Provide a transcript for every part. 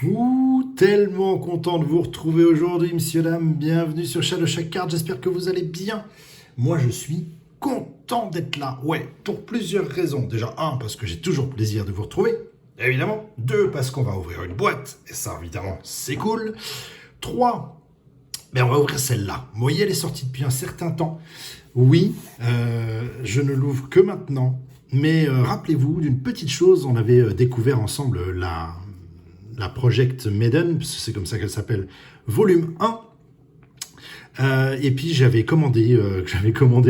Ouh, tellement content de vous retrouver aujourd'hui, messieurs, dames. Bienvenue sur Shadow Shack Card. J'espère que vous allez bien. Moi, je suis content d'être là. Ouais, pour plusieurs raisons. Déjà, un, parce que j'ai toujours plaisir de vous retrouver. Évidemment. Deux, parce qu'on va ouvrir une boîte. Et ça, évidemment, c'est cool. Trois, ben, on va ouvrir celle-là. Vous voyez, elle est sortie depuis un certain temps. Oui, je ne l'ouvre que maintenant. Mais rappelez-vous d'une petite chose. On avait découvert ensemble la Project Maiden, parce que c'est comme ça qu'elle s'appelle, volume 1. Et puis j'avais commandé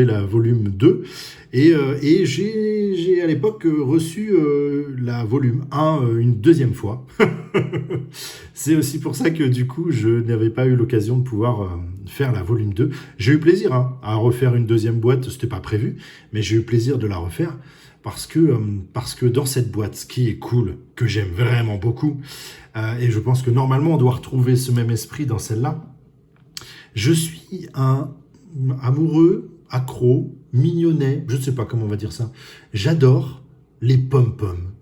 la volume 2. Et j'ai à l'époque reçu la volume 1 une deuxième fois. C'est aussi pour ça que du coup je n'avais pas eu l'occasion de pouvoir faire la volume 2. J'ai eu plaisir à refaire une deuxième boîte, c'était pas prévu, mais j'ai eu plaisir de la refaire parce que dans cette boîte, ce qui est cool, que j'aime vraiment beaucoup, et je pense que normalement on doit retrouver ce même esprit dans celle-là, je suis un amoureux, accro, mignonnet, je ne sais pas comment on va dire ça. J'adore les pom-poms.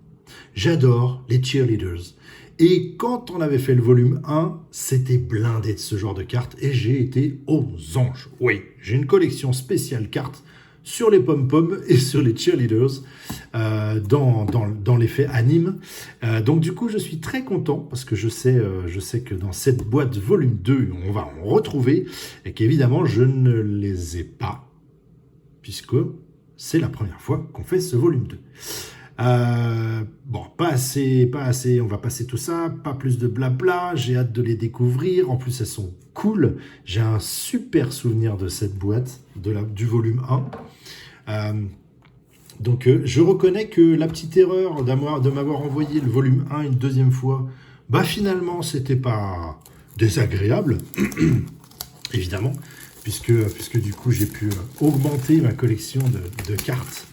J'adore les cheerleaders. Et quand on avait fait le volume 1, c'était blindé de ce genre de cartes et j'ai été aux anges. Oui, j'ai une collection spéciale cartes sur les pom-poms et sur les cheerleaders dans l'effet anime. Donc du coup, je suis très content parce que je sais que dans cette boîte volume 2, on va en retrouver et qu'évidemment, je ne les ai pas puisque c'est la première fois qu'on fait ce volume 2. Bon, pas assez, on va passer tout ça, pas plus de blabla, j'ai hâte de les découvrir, en plus elles sont cool, j'ai un super souvenir de cette boîte, du volume 1. Donc je reconnais que la petite erreur de m'avoir envoyé le volume 1 une deuxième fois, bah finalement c'était pas désagréable, évidemment, puisque du coup j'ai pu augmenter ma collection de cartes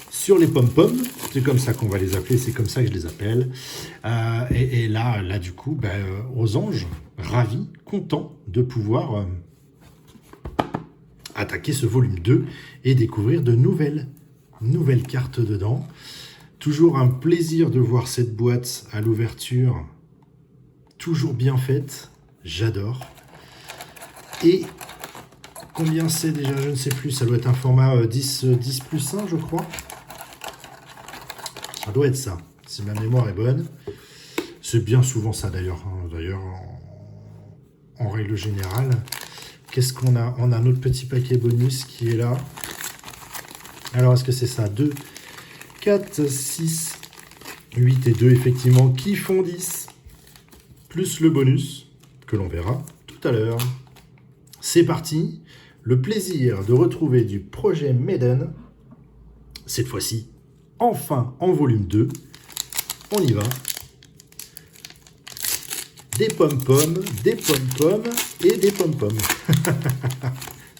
sur les pom-poms, c'est comme ça qu'on va les appeler, c'est comme ça que je les appelle. Et là, du coup, aux anges, ravi, content de pouvoir attaquer ce volume 2 et découvrir de nouvelles cartes dedans. Toujours un plaisir de voir cette boîte à l'ouverture, toujours bien faite, j'adore. Et combien c'est déjà, je ne sais plus, ça doit être un format 10 plus 1, je crois. Ça doit être ça, si ma mémoire est bonne. C'est bien souvent ça d'ailleurs. D'ailleurs, en règle générale. Qu'est-ce qu'on a? On a notre petit paquet bonus qui est là. Alors, est-ce que c'est ça? 2, 4, 6, 8 et 2, effectivement, qui font 10. Plus le bonus, que l'on verra tout à l'heure. C'est parti. Le plaisir de retrouver du projet Maiden. Cette fois-ci, enfin en volume 2. On y va. Des pom-poms et des pom-poms.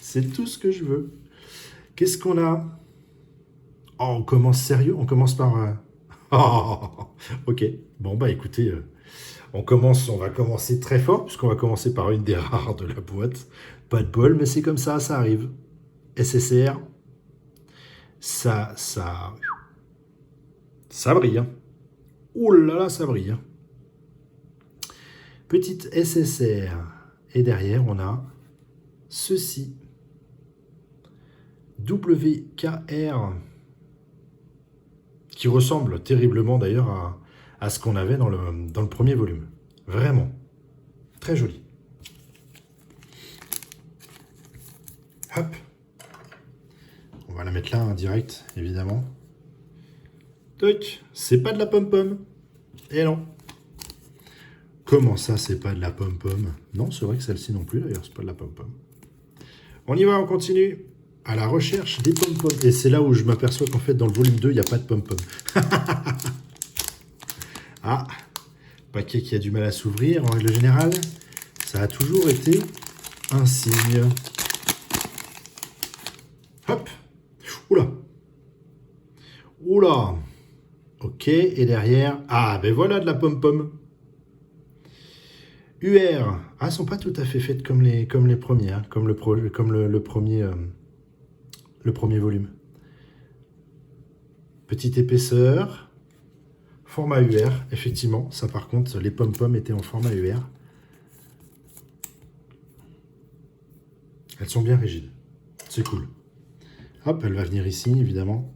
C'est tout ce que je veux. Qu'est-ce qu'on a? Oh, on commence sérieux? On commence par... Oh, ok. Bon, bah écoutez, on va commencer très fort, puisqu'on va commencer par une des rares de la boîte. Pas de bol, mais c'est comme ça arrive. SSR, ça brille. Hein. Oh là là, ça brille. Hein. Petite SSR. Et derrière, on a ceci. WKR. Qui ressemble terriblement d'ailleurs à ce qu'on avait dans le premier volume. Vraiment. Très joli. Hop. On va la mettre là, en direct, évidemment. Toc. C'est pas de la pom-pom. Et non. Comment ça, c'est pas de la pom-pom? Non, c'est vrai que celle-ci non plus, d'ailleurs, c'est pas de la pom-pom. On y va, on continue. À la recherche des pom-poms. Et c'est là où je m'aperçois qu'en fait, dans le volume 2, il n'y a pas de pom-pom. Ah, paquet qui a du mal à s'ouvrir, en règle générale. Ça a toujours été un signe. Hop. Oula. Oula. Ok, et derrière... Ah, ben voilà de la pom-pom. UR. Ah, elles sont pas tout à fait faites comme les premières, comme le premier volume. Petite épaisseur. Format UR, effectivement. Ça, par contre, les pom-pom étaient en format UR. Elles sont bien rigides. C'est cool. Hop, elle va venir ici, évidemment.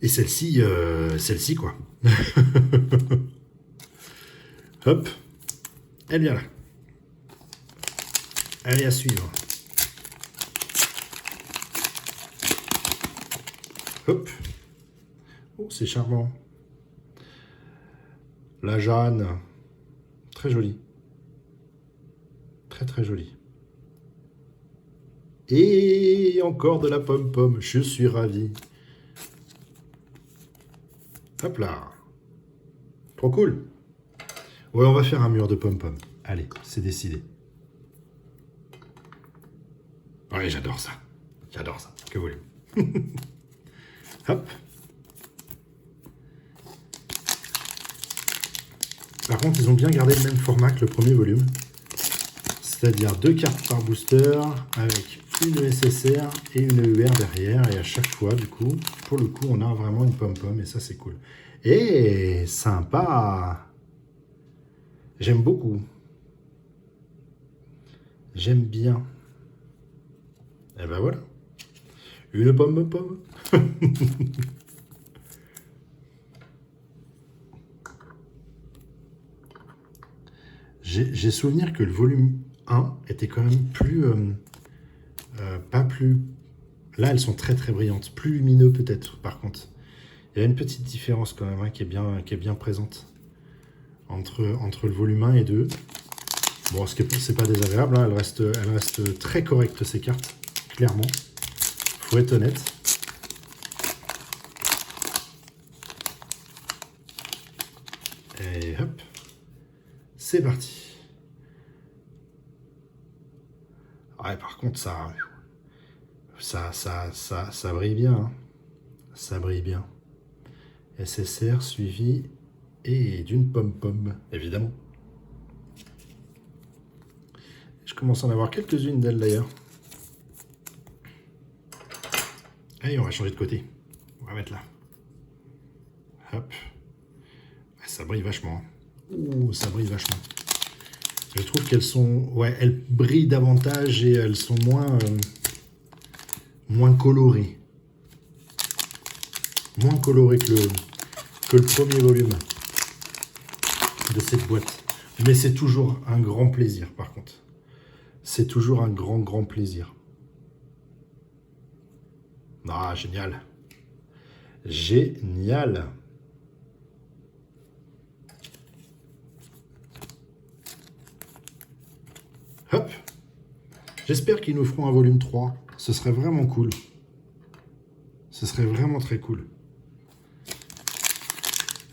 Et celle-ci, quoi. Hop, elle vient là. Elle est à suivre. Hop. Oh, c'est charmant. La Jeanne. Très jolie. Très, très jolie. Et encore de la pom-pom. Je suis ravi. Hop là. Trop cool. Ouais, on va faire un mur de pom-pom. Allez, c'est décidé. Ouais, j'adore ça. J'adore ça. Que voulez-vous? Hop. Par contre, ils ont bien gardé le même format que le premier volume. C'est-à-dire 2 cartes par booster avec une SSR et une UR derrière. Et à chaque fois, du coup, pour le coup, on a vraiment une pom-pom et ça, c'est cool. Et sympa. J'aime beaucoup. J'aime bien. Et ben voilà. Une pom-pom. J'ai souvenir que le volume 1 était quand même plus... pas plus... Là, elles sont très très brillantes. Plus lumineux peut-être, par contre. Il y a une petite différence quand même, hein, qui est bien présente entre le volume 1 et 2. Bon, c'est pas désagréable, hein, elle reste très correcte ces cartes, clairement. Faut être honnête. Et hop, c'est parti. Ouais, par contre, ça brille bien. Hein. Ça brille bien. SSR suivi et d'une pom-pom, évidemment. Je commence à en avoir quelques-unes d'elles d'ailleurs. Allez, on va changer de côté. On va mettre là. Hop. Ça brille vachement. Ouh, ça brille vachement. Je trouve qu'elles sont... Ouais, elles brillent davantage et elles sont moins colorées. Moins colorées que le premier volume de cette boîte. Mais c'est toujours un grand plaisir, par contre. C'est toujours un grand plaisir. Ah, génial. Génial. Hop. J'espère qu'ils nous feront un volume 3. Ce serait vraiment cool. Ce serait vraiment très cool.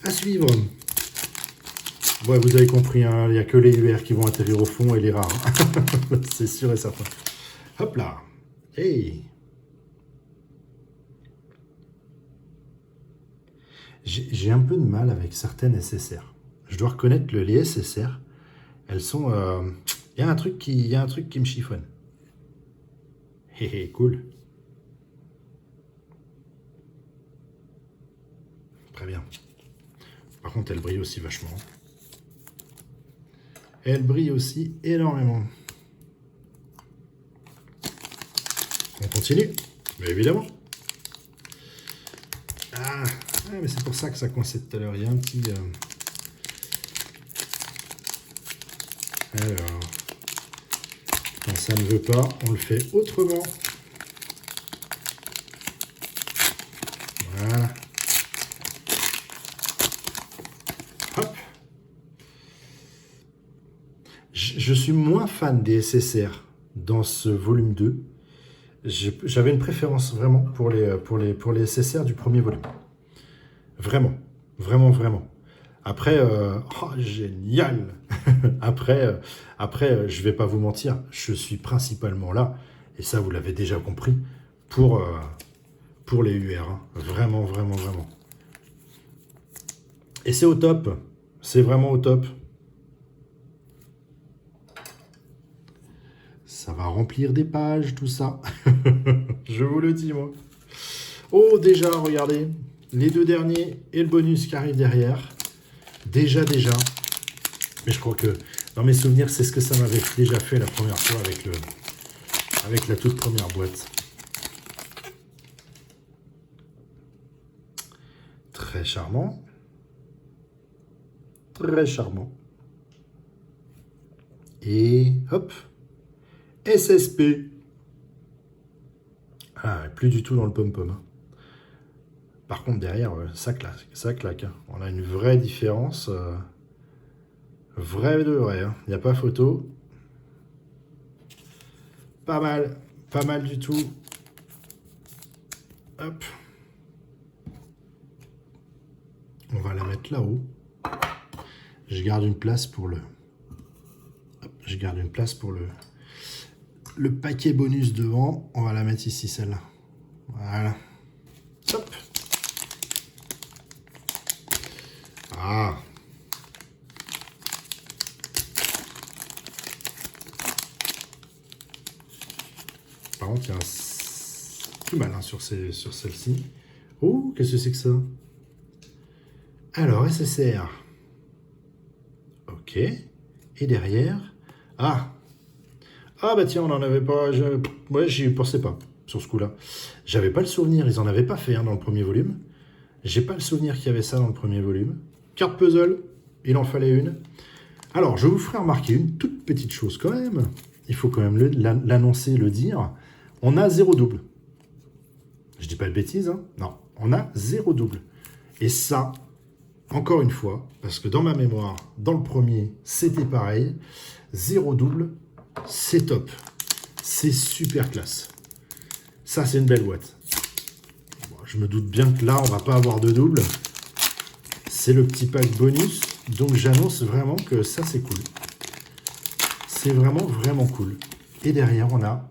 À suivre. Ouais, vous avez compris, hein, il n'y a que les UR qui vont atterrir au fond et les rares. C'est sûr et certain. Hop là. Hey. J'ai un peu de mal avec certaines SSR. Je dois reconnaître les SSR, elles sont... Il y a un truc qui me chiffonne. Hé hé, cool. Très bien. Par contre, elle brille aussi vachement. Elle brille aussi énormément. On continue, mais évidemment. Ah, mais c'est pour ça que ça coinçait tout à l'heure. Il y a un petit... Alors, quand ça ne veut pas, on le fait autrement. Voilà. Hop. Je suis moins fan des SSR dans ce volume 2. J'avais une préférence vraiment pour les SSR du premier volume. Vraiment. Après, oh, génial. Après, je vais pas vous mentir, je suis principalement là, et ça vous l'avez déjà compris, pour les UR. Hein. Vraiment. Et c'est au top. C'est vraiment au top. Ça va remplir des pages, tout ça. Je vous le dis, moi. Oh, déjà, regardez. les deux derniers et le bonus qui arrive derrière. Déjà. Mais je crois que dans mes souvenirs, c'est ce que ça m'avait déjà fait la première fois avec la toute première boîte. Très charmant. Très charmant. Et hop. SSP. Ah, plus du tout dans le pom-pom. Par contre, derrière, ça claque. Hein. On a une vraie différence. Vrai de vrai. Il n'y a pas photo. Pas mal du tout. Hop. On va la mettre là-haut. Je garde une place pour le... Hop, je garde une place pour le paquet bonus devant. On va la mettre ici, celle-là. Voilà. Hop. Ah. Par contre, il y a un plus malin sur celle-ci. Oh, qu'est-ce que c'est que ça? Alors, SSR. Ok. Et derrière... Ah. Ah bah tiens, on n'en avait pas... Ouais, j'y pensais pas, sur ce coup-là. J'avais pas le souvenir, ils en avaient pas fait dans le premier volume. J'ai pas le souvenir qu'il y avait ça dans le premier volume. Carte puzzle, il en fallait une. Alors, je vous ferai remarquer une toute petite chose quand même. Il faut quand même l'annoncer, le dire. On a 0 double. Je dis pas de bêtises, hein. Non, on a 0 double. Et ça, encore une fois, parce que dans ma mémoire, dans le premier, c'était pareil. 0 double, c'est top. C'est super classe. Ça, c'est une belle boîte. Bon, je me doute bien que là, on va pas avoir de double. C'est le petit pack bonus. Donc, j'annonce vraiment que ça, c'est cool. C'est vraiment cool. Et derrière, on a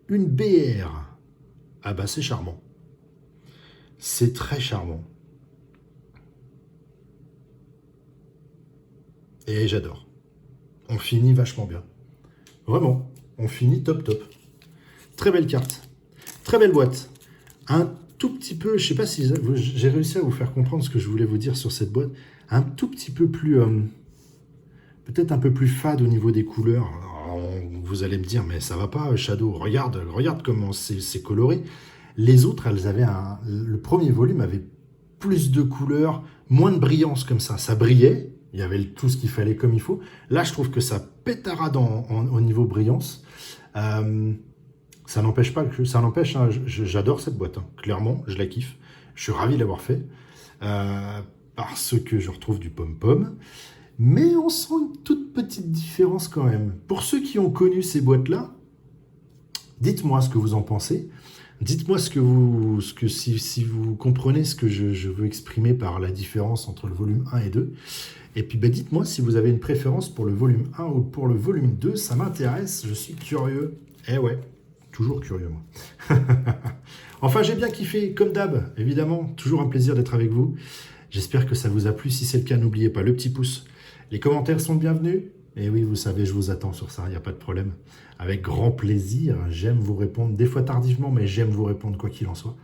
une BR. Ah bah, c'est charmant. C'est très charmant. Et j'adore. On finit vachement bien. Vraiment, on finit top. Très belle carte. Très belle boîte. Un tout petit peu, je sais pas si j'ai réussi à vous faire comprendre ce que je voulais vous dire sur cette boîte. Un tout petit peu plus... peut-être un peu plus fade au niveau des couleurs. Alors, vous allez me dire, mais ça va pas, Shadow. Regarde comment c'est coloré. Les autres, elles avaient le premier volume avait plus de couleurs, moins de brillance comme ça. Ça brillait. Il y avait tout ce qu'il fallait comme il faut. Là, je trouve que ça pétarade au niveau brillance. Ça n'empêche pas que ça n'empêche. Hein, j'adore cette boîte. Hein. Clairement, je la kiffe. Je suis ravi de l'avoir fait parce que je retrouve du pom-pom. Mais on sent une toute petite différence quand même. Pour ceux qui ont connu ces boîtes-là, dites-moi ce que vous en pensez. Dites-moi si vous comprenez ce que je veux exprimer par la différence entre le volume 1 et 2. Et puis dites-moi si vous avez une préférence pour le volume 1 ou pour le volume 2. Ça m'intéresse, je suis curieux. Eh ouais, toujours curieux moi. Enfin, j'ai bien kiffé, comme d'hab, évidemment. Toujours un plaisir d'être avec vous. J'espère que ça vous a plu. Si c'est le cas, n'oubliez pas le petit pouce. Les commentaires sont bienvenus. Et oui, vous savez, je vous attends sur ça, il n'y a pas de problème. Avec grand plaisir, j'aime vous répondre, des fois tardivement, mais j'aime vous répondre quoi qu'il en soit.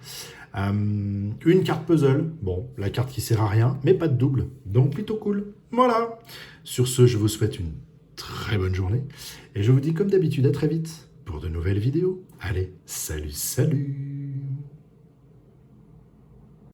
Une carte puzzle, bon, la carte qui sert à rien, mais pas de double, donc plutôt cool. Voilà. Sur ce, je vous souhaite une très bonne journée. Et je vous dis comme d'habitude, à très vite pour de nouvelles vidéos. Allez, salut